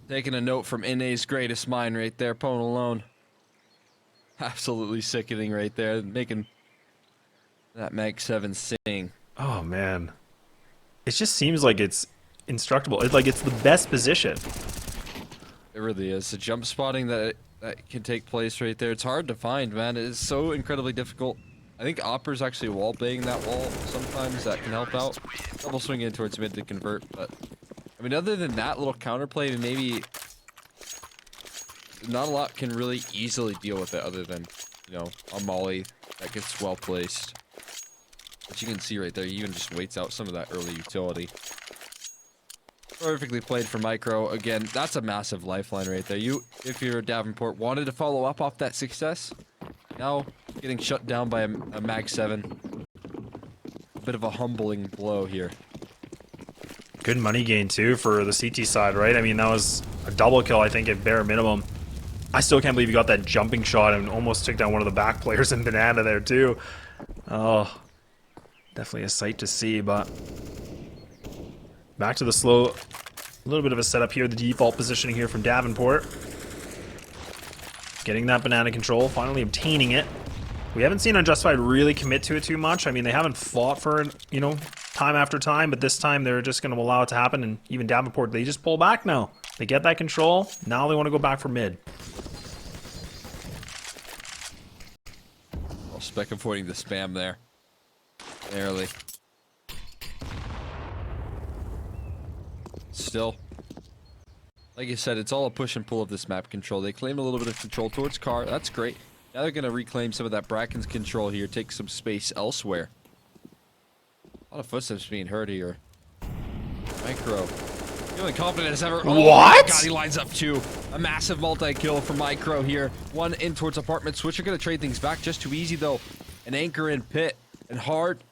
Taking a note from NA's greatest mind right there, Pone alone. Absolutely sickening right there. Making that Mag 7 sing. Oh man. It just seems like it's instructable. It's like it's the best position. It really is. The jump spotting that that can take place right there. It's hard to find, man. It is so incredibly difficult. I think Opper's actually wall banging that wall sometimes. That can help out. Double swing in towards mid to convert, but I mean, other than that little counterplay, and maybe not a lot can really easily deal with it other than, you know, a molly that gets well placed. But you can see right there, he even just waits out some of that early utility. Perfectly played for Micro. Again, that's a massive lifeline right there. You, if you're Davenport, wanted to follow up off that success. Now, getting shut down by a Mag 7. A bit of a humbling blow here. Good money gain, too, for the CT side, right? I mean, that was a double kill, I think, at bare minimum. I still can't believe he got that jumping shot and almost took down one of the back players in Banana there, too. Oh, definitely a sight to see, but... Back to the slow... A little bit of a setup here, the default positioning here from Davenport. Getting that banana control, finally obtaining it. We haven't seen Unjustified really commit to it too much. I mean, they haven't fought for it, you know, time after time, but this time they're just going to allow it to happen, and even Davenport, they just pull back now. They get that control, now they want to go back for mid. Well, spek avoiding the spam there. Barely. Still, like you said, it's all a push and pull of this map control. They claim a little bit of control towards car. That's great. Now they're going to reclaim some of that Bracken's control here, take some space elsewhere. A lot of footsteps being heard here. Micro. Feeling confident as ever. Oh, what? God, he lines up two. A massive multi-kill for Micro here. One in towards apartment. Switcher going to trade things back. Just too easy, though. An anchor in pit. And hard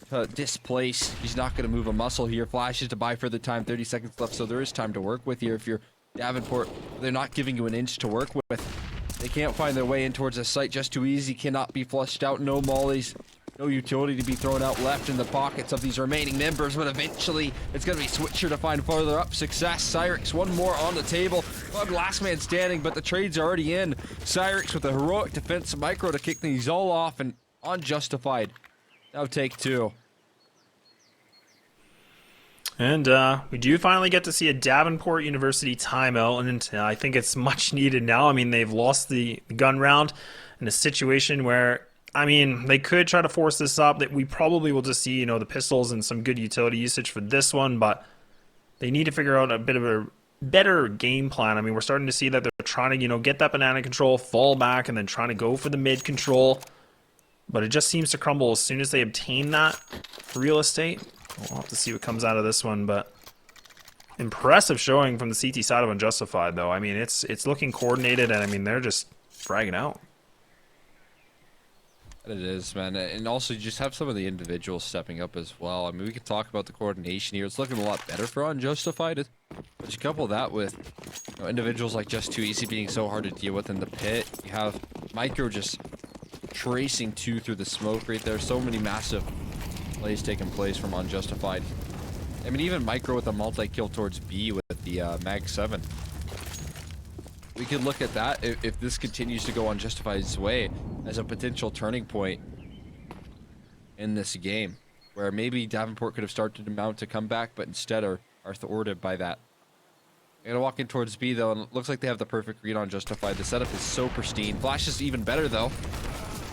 to displace. He's not going to move a muscle here. Flashes to buy further time. 30 seconds left, so there is time to work with here. If you're Davenport, they're not giving you an inch to work with. They can't find their way in towards the site. Just too easy. Cannot be flushed out. No mollies. No utility to be thrown out left in the pockets of these remaining members, but eventually it's going to be Switcher to find farther up success. Cyrix, one more on the table. Pugg, last man standing, but the trade's already in. Cyrix with a heroic defense. Micro to kick things all off, and Unjustified. Now take two. And we do finally get to see a Davenport University timeout, and I think it's much needed now. I mean, they've lost the gun round in a situation where, I mean, they could try to force this up. That we probably will just see, you know, the pistols and some good utility usage for this one, but they need to figure out a bit of a better game plan. I mean, we're starting to see that they're trying to, you know, get that banana control, fall back, and then trying to go for the mid control. But it just seems to crumble as soon as they obtain that real estate. We'll have to see what comes out of this one, but impressive showing from the CT side of Unjustified, though. I mean, it's looking coordinated, and I mean, they're just fragging out. It is, man. And also, you just have some of the individuals stepping up as well. I mean, we could talk about the coordination here. It's looking a lot better for Unjustified. But you couple that with, you know, individuals like Just Too Easy being so hard to deal with in the pit. You have Micro just tracing two through the smoke right there. So many massive plays taking place from Unjustified. I mean, even Micro with a multi-kill towards B with the Mag 7. We could look at that if this continues to go Unjustified's way as a potential turning point in this game, where maybe Davenport could have started to mount a comeback, but instead are thwarted by that. They're gonna walk in towards B though, and it looks like they have the perfect read on Justified. The setup is so pristine. Flash is even better though.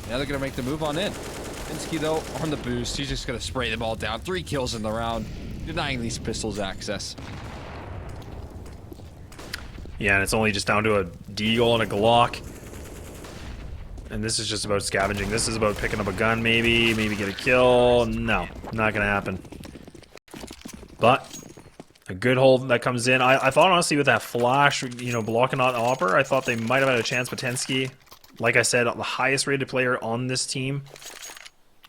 Now they're gonna make the move on in. tENSKI though on the boost. He's just gonna spray them all down. 3 kills in the round, denying these pistols access. Yeah, and it's only just down to a deagle and a Glock. And this is just about scavenging. This is about picking up a gun, maybe get a kill. No, not gonna happen. But a good hold that comes in. I thought honestly with that flash, you know, blocking out Opper, I thought they might have had a chance. But tENSKI, like I said, the highest rated player on this team.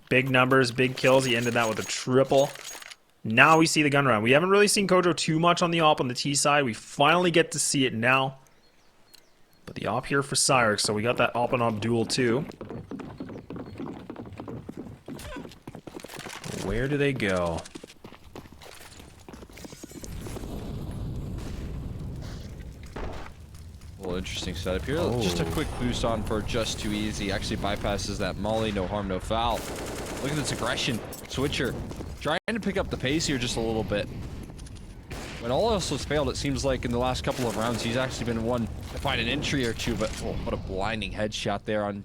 Big numbers, big kills. He ended that with a triple. Now we see the gun round. We haven't really seen CoJo too much on the op on the T side. We finally get to see it now. But the op here for Cyrix, so we got that op and op duel too. Where do they go? A little interesting setup here. Oh. Just a quick boost on for Just Too Easy. Actually bypasses that molly. No harm, no foul. Look at this aggression. Switcher trying to pick up the pace here just a little bit. when all else has failed, it seems like in the last couple of rounds, he's actually been one to find an entry or two, but oh, what a blinding headshot there on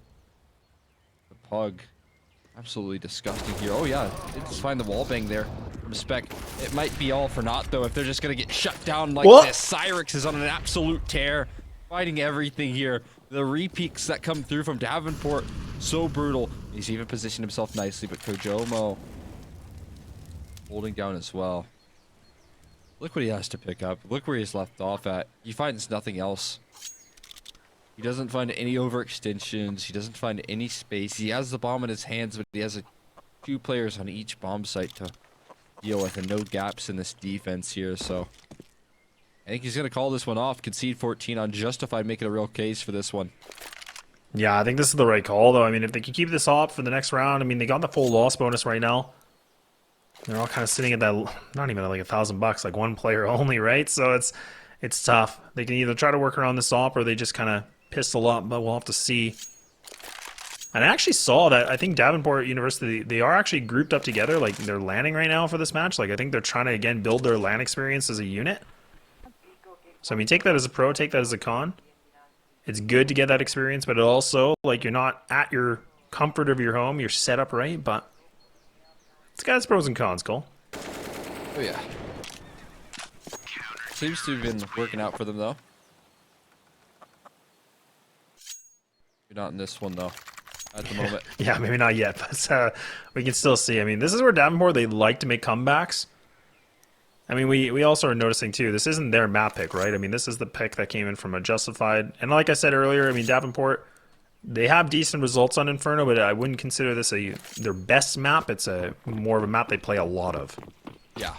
the Pugg. Absolutely disgusting here. Oh yeah, did just find the wall bang there from spek. It might be all for naught though if they're just gonna get shut down like this. Cyrix is on an absolute tear, fighting everything here. The repeats that come through from Davenport, so brutal. He's even positioned himself nicely, but CoJoMo holding down as well. Look what he has to pick up. Look where he's left off at. He finds nothing else. He doesn't find any overextensions. He doesn't find any space. He has the bomb in his hands, but he has two players on each bomb site to deal with, and no gaps in this defense here. So I think he's going to call this one off. Concede 14 Unjustified, making a real case for this one. Yeah, I think this is the right call, though. I mean, if they can keep this up for the next round, I mean, they got the full loss bonus right now. They're all kind of sitting at that, not even at like $1,000, like one player only, right? So it's tough. They can either try to work around this op or they just kind of pistol up, but we'll have to see. And I actually saw that, I think Davenport University, they are actually grouped up together, like they're landing right now for this match. Like I think they're trying to, again, build their LAN experience as a unit. So I mean, take that as a pro, take that as a con. It's good to get that experience, but it also, like, you're not at your comfort of your home, you're set up right, but it's got its pros and cons, Cole. Oh yeah. Seems to have been working out for them though. You're not in this one though, at the moment. Yeah, maybe not yet, but we can still see. I mean, this is where Davenport, they like to make comebacks. I mean, we also are noticing too, this isn't their map pick, right? I mean, this is the pick that came in from Unjustified. And like I said earlier, I mean, Davenport, they have decent results on Inferno, but I wouldn't consider this their best map. It's more of a map they play a lot of. Yeah.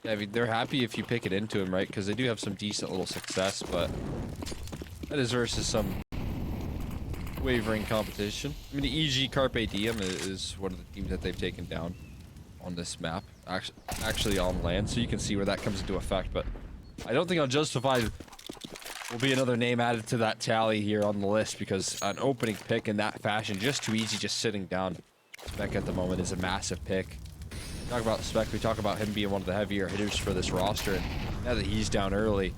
Yeah, I mean, they're happy if you pick it into them, right? Because they do have some decent little success, but that is versus some wavering competition. I mean, EG Carpe Diem is one of the teams that they've taken down on this map, actually on land, so you can see where that comes into effect. But I don't think Unjustified will be another name added to that tally here on the list, because an opening pick in that fashion, just too easy, just sitting down. Spek at the moment is a massive pick. Talk about Spek, we talk about him being one of the heavier hitters for this roster, and now that he's down early,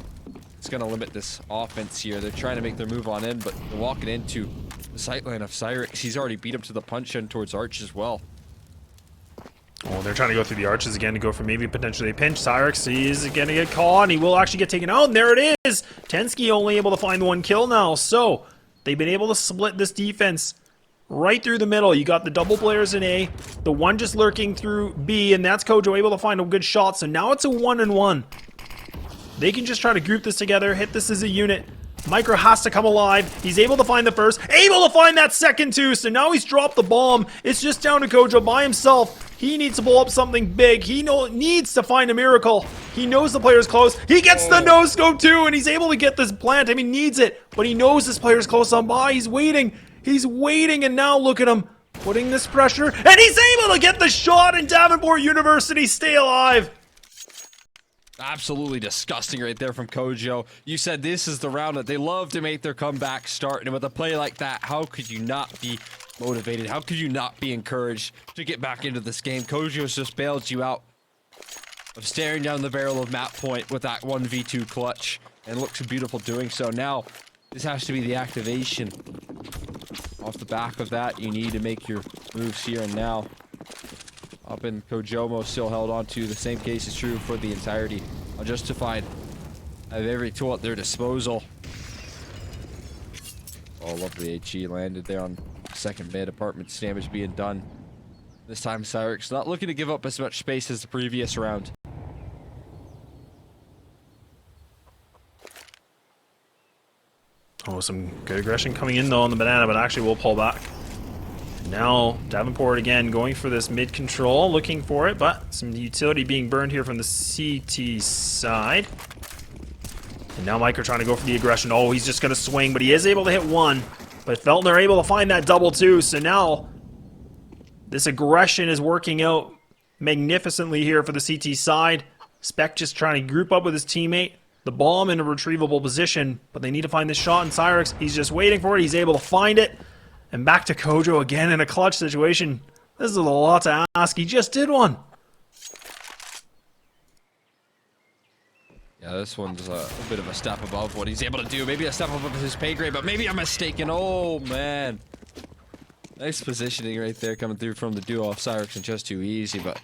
it's going to limit this offense here. They're trying to make their move on in, but they're walking into the sightline of Cyrix. He's already beat him to the punch end towards Arch as well. Oh, they're trying to go through the arches again to go for maybe potentially a pinch. Cyrix is going to get caught, and he will actually get taken out, and there it is! tENSKI only able to find one kill now, so they've been able to split this defense right through the middle. You got the double players in A, the one just lurking through B, and that's CoJo able to find a good shot, so now it's a 1-1. They can just try to group this together, hit this as a unit. Micro has to come alive. He's able to find the first, able to find that second too, so now he's dropped the bomb. It's just down to CoJo by himself. He needs to blow up something big. He needs to find a miracle. He knows the player's close. He gets the no-scope too, and he's able to get this plant. I mean, needs it, but he knows this player's close on by. He's waiting. He's waiting, and now look at him putting this pressure, and he's able to get the shot, and Davenport University stay alive. Absolutely disgusting right there from CoJo. You said this is the round that they love to make their comeback start, and with a play like that, how could you not be motivated? How could you not be encouraged to get back into this game? CoJo's just bailed you out of staring down the barrel of map point with that 1v2 clutch, and looks beautiful doing so. Now, this has to be the activation. Off the back of that, you need to make your moves here and now. Up in CoJoMo still held on to. The same case is true for the entirety. Unjustified have every tool at their disposal. Oh, lovely HE landed there on second mid. Apartments damage being done. This time Cyrix not looking to give up as much space as the previous round. Oh, some good aggression coming in though on the banana, but actually we'll pull back. Now, Davenport again going for this mid control, looking for it, but some utility being burned here from the CT side. And now Micro trying to go for the aggression. Oh, he's just going to swing, but he is able to hit one. But feltner able to find that double too, so now this aggression is working out magnificently here for the CT side. Spek just trying to group up with his teammate. The bomb in a retrievable position, but they need to find this shot, and Cyrix, he's just waiting for it. He's able to find it. And back to CoJo again in a clutch situation. This is a lot to ask. He just did one. Yeah, this one's a bit of a step above what he's able to do. Maybe a step above his pay grade, but maybe I'm mistaken. Oh, man. Nice positioning right there coming through from the duo of Cyrix and Just Too Easy, but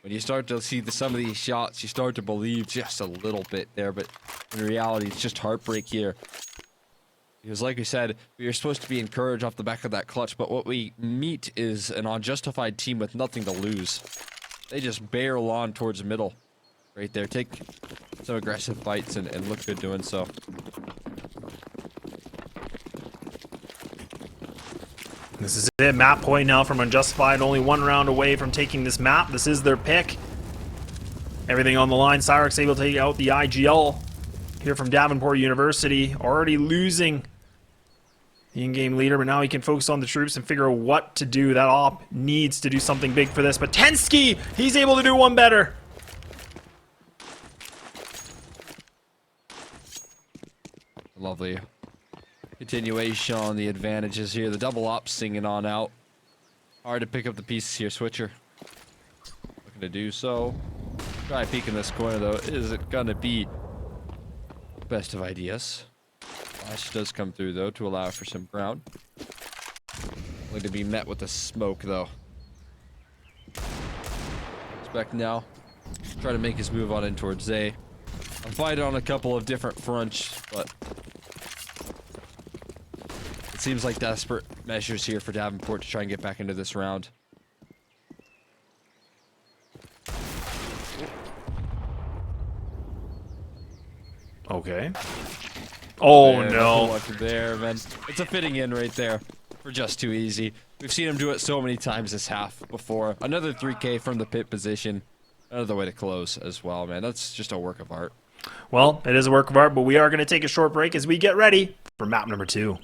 when you start to see some of these shots, you start to believe just a little bit there, but in reality, it's just heartbreak here. Because like we said, we are supposed to be encouraged off the back of that clutch, but what we meet is an unjustified team with nothing to lose. They just barrel on towards middle. Right there, take some aggressive fights and look good doing so. This is it. Map point now from Unjustified. Only 1 round away from taking this map. This is their pick. Everything on the line. Cyrix able to take out the IGL here from Davenport University. Already losing the in-game leader, but now he can focus on the troops and figure out what to do. That op needs to do something big for this, but tENSKI, he's able to do one better. Lovely continuation on the advantages here. The double op singing on out. Hard to pick up the pieces here. Switcher looking to do so. Try peeking this corner though. Is it gonna be best of ideas? Flash does come through though to allow for some ground. Only to be met with a smoke though. Spek now try to make his move on in towards A. I'm fighting on a couple of different fronts, but it seems like desperate measures here for Davenport to try and get back into this round. Okay. Oh There, no. nothing there, man. It's a fitting in right there for Just Too Easy. We've seen him do it so many times this half before. Another 3K from the pit position. Another way to close as well, man. That's just a work of art. Well, it is a work of art, but we are going to take a short break as we get ready for map number 2.